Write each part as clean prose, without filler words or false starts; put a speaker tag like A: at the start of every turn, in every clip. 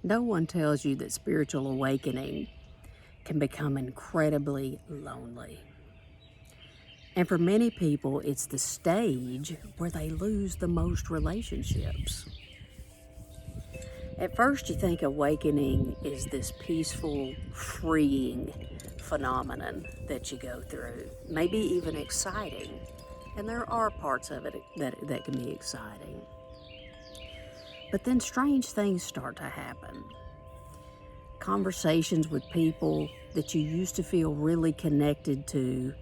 A: No one tells you that spiritual awakening can become incredibly lonely. And for many people, it's the stage where they lose the most relationships. At first, you think awakening is this peaceful, freeing phenomenon that you go through, maybe even exciting. And there are parts of it that can be exciting. But then strange things start to happen. Conversations with people that you used to feel really connected to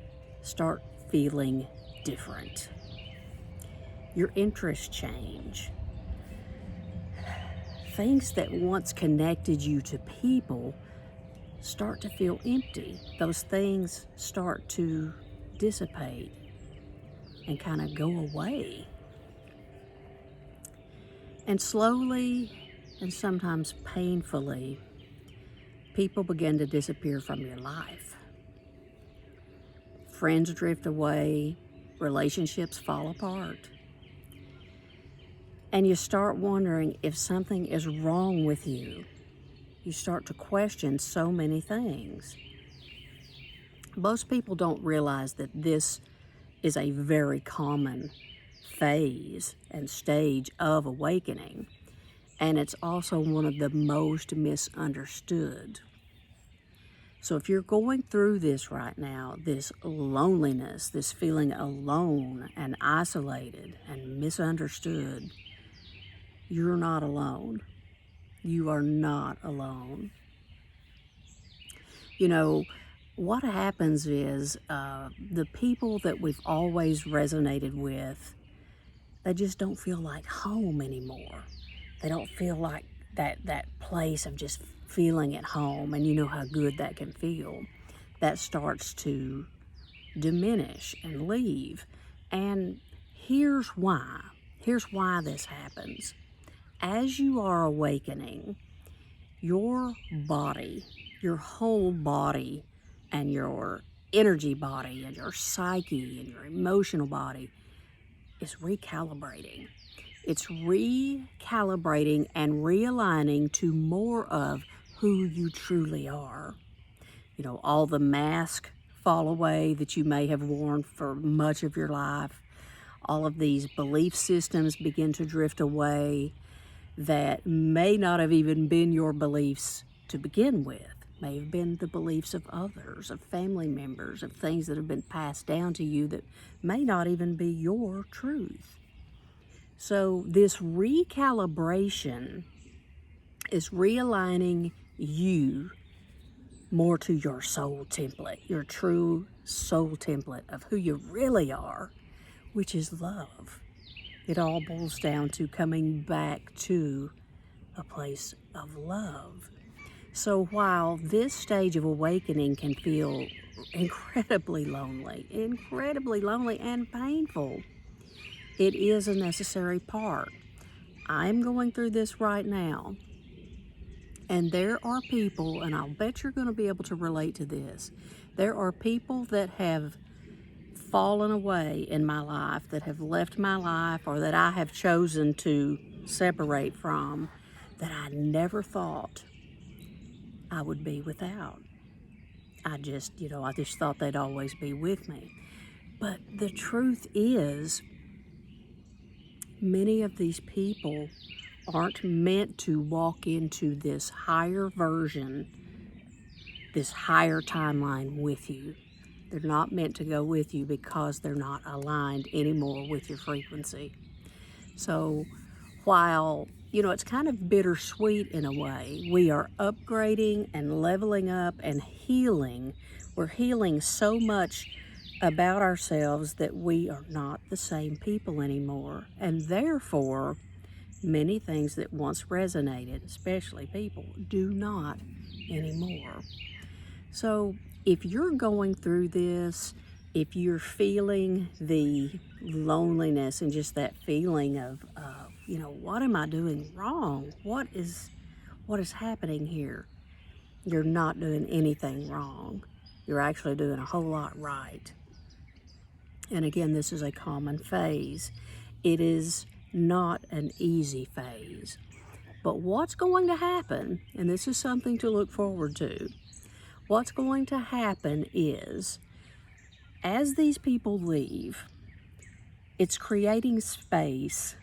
A: start feeling different. Your interests change. Things that once connected you to people start to feel empty. Those things start to dissipate and kind of go away. And slowly and sometimes painfully, people begin to disappear from your life. Friends drift away, relationships fall apart. And you start wondering if something is wrong with you. You start to question so many things. Most people don't realize that this is a very common phase and stage of awakening, and it's also one of the most misunderstood. So if you're going through this right now, this loneliness, this feeling alone and isolated and misunderstood, you're not alone. You are not alone. You know, what happens is the people that we've always resonated with, they just don't feel like home anymore. They don't feel like that place of just feeling at home, and you know how good that can feel. That starts to diminish and leave. And here's why. Here's why this happens. As you are awakening, your body, your whole body, and your energy body, and your psyche, and your emotional body is recalibrating. It's recalibrating and realigning to more of who you truly are. You know, all the masks fall away that you may have worn for much of your life. All of these belief systems begin to drift away that may not have even been your beliefs to begin with. May have been the beliefs of others, of family members, of things that have been passed down to you that may not even be your truth. So this recalibration is realigning you more to your soul template, your true soul template of who you really are, which is love. It all boils down to coming back to a place of love. So while this stage of awakening can feel incredibly lonely and painful, it is a necessary part. I'm going through this right now, and there are people, and I'll bet you're going to be able to relate to this. There are people that have fallen away in my life, that have left my life, or that I have chosen to separate from, that I never thought I would be without. I just thought they'd always be with me. But the truth is, many of these people aren't meant to walk into this higher version, this higher timeline with you. They're not meant to go with you because they're not aligned anymore with your frequency. So while, it's kind of bittersweet in a way, we are upgrading and leveling up and healing. We're healing so much about ourselves that we are not the same people anymore. And therefore, many things that once resonated, especially people, do not anymore. So if you're going through this, if you're feeling the loneliness and just that feeling of, what am I doing wrong? What is happening here? You're not doing anything wrong. You're actually doing a whole lot right. And again, this is a common phase. It is not an easy phase, But what's going to happen, and this is something to look forward to, what's going to happen is, as these people leave, it's creating space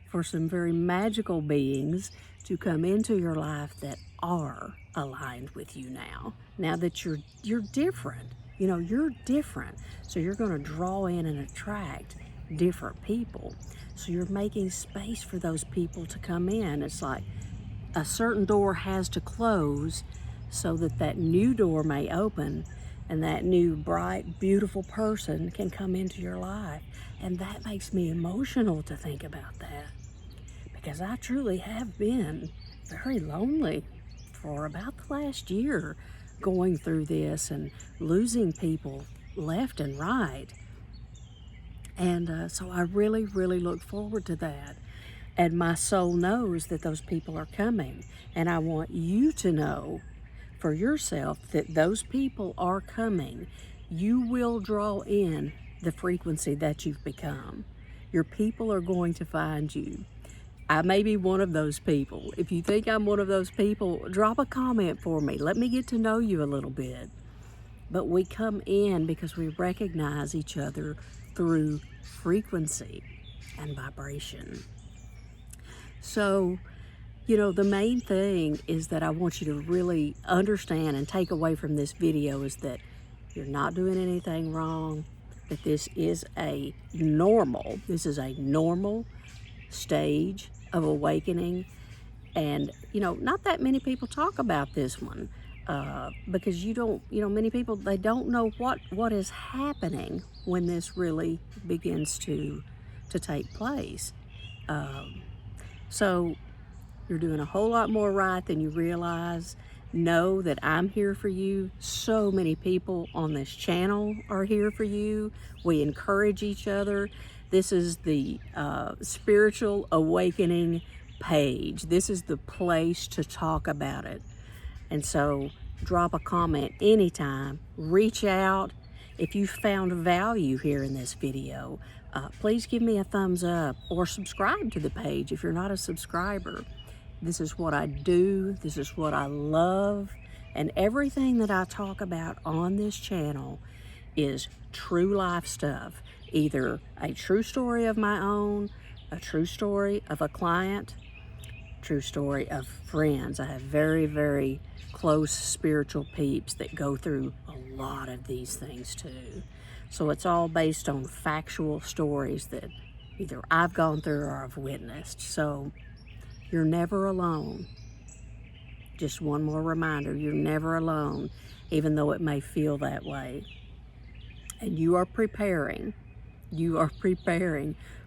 A: for some very magical beings to come into your life that are aligned with you now. Now that you're different, you're different. So you're going to draw in and attract different people. So you're making space for those people to come in. It's like a certain door has to close so that that new door may open, and that new bright, beautiful person can come into your life. And that makes me emotional to think about that, because I truly have been very lonely for about the last year, going through this and losing people left and right. And so I really, really look forward to that. And my soul knows that those people are coming. And I want you to know for yourself that those people are coming. You will draw in the frequency that you've become. Your people are going to find you. I may be one of those people. If you think I'm one of those people, drop a comment for me. Let me get to know you a little bit. But we come in because we recognize each other through frequency and vibration. So, the main thing is that I want you to really understand and take away from this video is that you're not doing anything wrong, that this is a normal stage of awakening. And, not that many people talk about this one because many people, they don't know what is happening when this really begins to take place. So you're doing a whole lot more right than you realize. Know that I'm here for you. So many people on this channel are here for you. We encourage each other. This is the spiritual awakening page. This is the place to talk about it. And so drop a comment anytime. Reach out. If you found value here in this video, please give me a thumbs up or subscribe to the page if you're not a subscriber. This is what I do. This is what I love. And everything that I talk about on this channel is true life stuff. Either a true story of my own, a true story of a client, true story of friends. I have very, very close spiritual peeps that go through a lot of these things too. So it's all based on factual stories that either I've gone through or I've witnessed. So you're never alone. Just one more reminder, you're never alone, even though it may feel that way. And you are preparing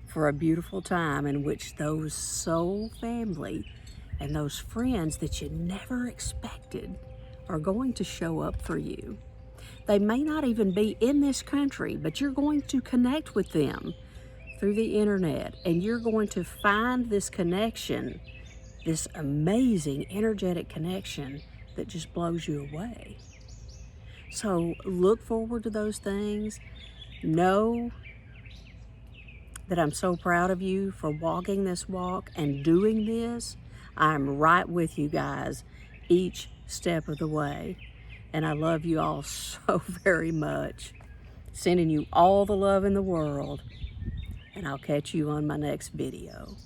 A: for a beautiful time in which those soul family and those friends that you never expected are going to show up for you. They may not even be in this country, but you're going to connect with them through the internet, and you're going to find this connection, this amazing energetic connection that just blows you away. So look forward to those things. Know that I'm so proud of you for walking this walk and doing this. I'm right with you guys each step of the way. And I love you all so very much. Sending you all the love in the world. And I'll catch you on my next video.